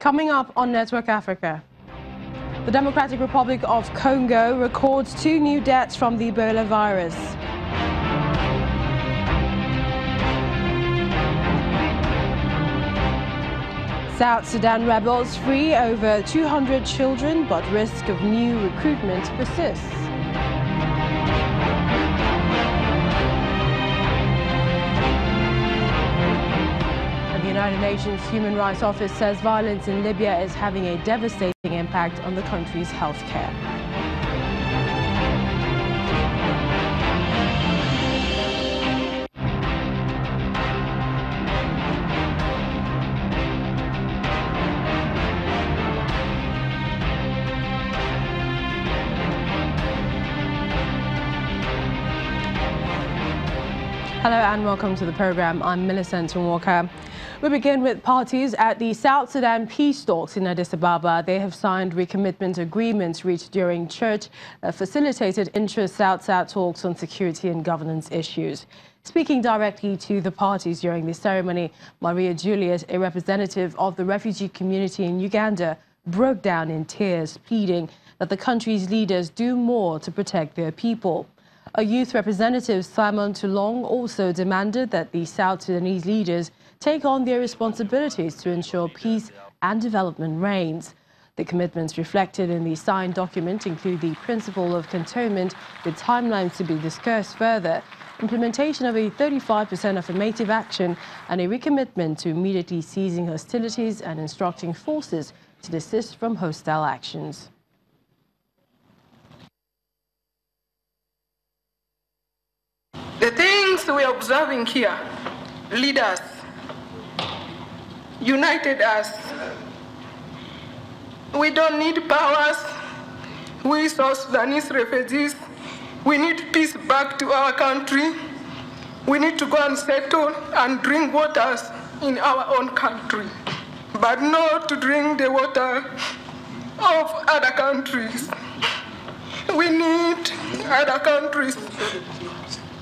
Coming up on Network Africa, the Democratic Republic of Congo records 2 new deaths from the Ebola virus. South Sudan rebels free over 200 children, but risk of new recruitment persists. The United Nations Human Rights Office says violence in Libya is having a devastating impact on the country's healthcare. Hello and welcome to the program. I'm Millicent Walker. We begin with parties at the South Sudan peace talks in Addis Ababa. They have signed recommitment agreements reached during church that facilitated intra-South-South talks on security and governance issues. Speaking directly to the parties during the ceremony, Maria Juliet, a representative of the refugee community in Uganda, broke down in tears, pleading that the country's leaders do more to protect their people. A youth representative, Simon Toulong, also demanded that the South Sudanese leaders take on their responsibilities to ensure peace and development reigns. The commitments reflected in the signed document include the principle of cantonment with timelines to be discussed further, implementation of a 35% affirmative action, and a recommitment to immediately ceasing hostilities and instructing forces to desist from hostile actions. The things we are observing here lead us, united us. We don't need powers. We South Sudanese refugees, we need peace back to our country. We need to go and settle and drink waters in our own country, but not to drink the water of other countries. We need other countries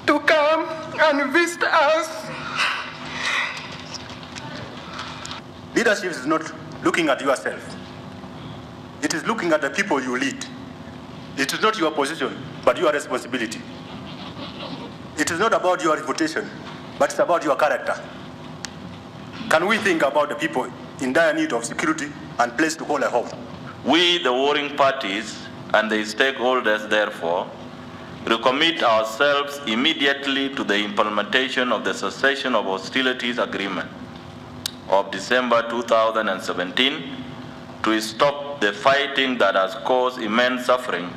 to come and visit us. Leadership is not looking at yourself. It is looking at the people you lead. It is not your position, but your responsibility. It is not about your reputation, but it's about your character. Can we think about the people in dire need of security and place to call a home? We, the warring parties and the stakeholders, therefore, recommit ourselves immediately to the implementation of the cessation of hostilities agreement of December 2017 to stop the fighting that has caused immense suffering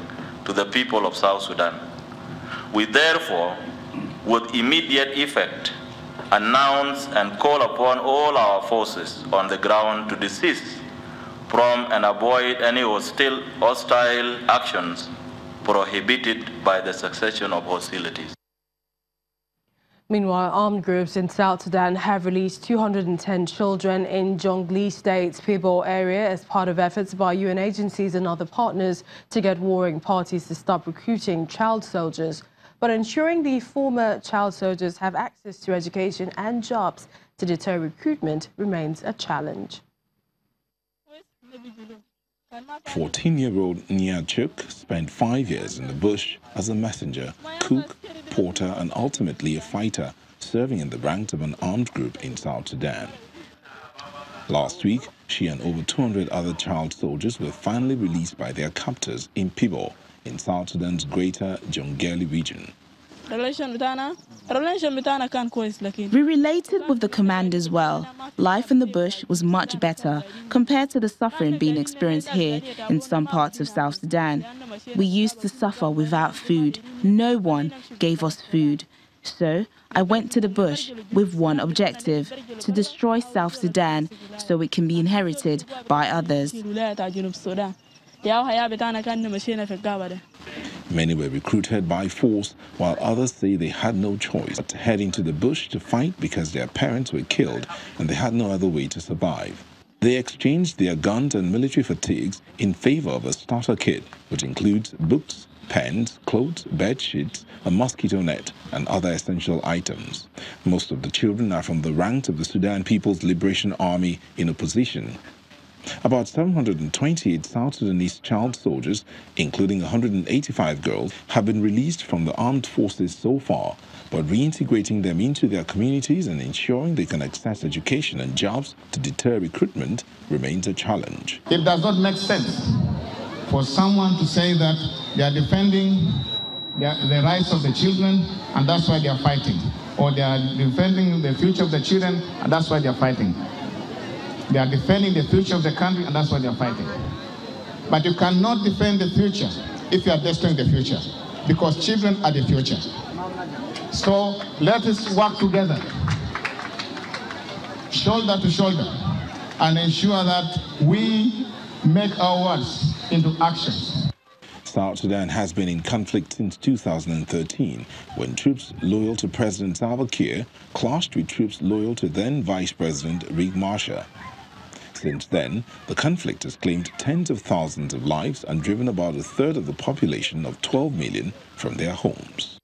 to the people of South Sudan. We therefore, with immediate effect, announce and call upon all our forces on the ground to desist from and avoid any hostile actions prohibited by the cessation of hostilities. Meanwhile, armed groups in South Sudan have released 210 children in Jonglei State's Pibor area as part of efforts by UN agencies and other partners to get warring parties to stop recruiting child soldiers. But ensuring the former child soldiers have access to education and jobs to deter recruitment remains a challenge. 14-year-old Nyachuk spent 5 years in the bush as a messenger, cook, porter, and ultimately a fighter, serving in the ranks of an armed group in South Sudan. Last week, she and over 200 other child soldiers were finally released by their captors in Pibor, in South Sudan's greater Jonglei region. We related with the commanders well. Life in the bush was much better compared to the suffering being experienced here in some parts of South Sudan. We used to suffer without food. No one gave us food. So I went to the bush with one objective: to destroy South Sudan so it can be inherited by others. Many were recruited by force, while others say they had no choice but to head into the bush to fight because their parents were killed and they had no other way to survive. They exchanged their guns and military fatigues in favor of a starter kit, which includes books, pens, clothes, bed sheets, a mosquito net, and other essential items. Most of the children are from the ranks of the Sudan People's Liberation Army in opposition. About 728 South Sudanese child soldiers, including 185 girls, have been released from the armed forces so far, but reintegrating them into their communities and ensuring they can access education and jobs to deter recruitment remains a challenge. It does not make sense for someone to say that they are defending the rights of the children and that's why they are fighting, or they are defending the future of the children and that's why they are fighting. They are defending the future of the country and that's why they are fighting. But you cannot defend the future if you are destroying the future, because children are the future. So let us work together, shoulder to shoulder, and ensure that we make our words into actions. South Sudan has been in conflict since 2013, when troops loyal to President Salva Kiir clashed with troops loyal to then Vice President Riek Machar. Since then, the conflict has claimed tens of thousands of lives and driven about a third of the population of 12 million from their homes.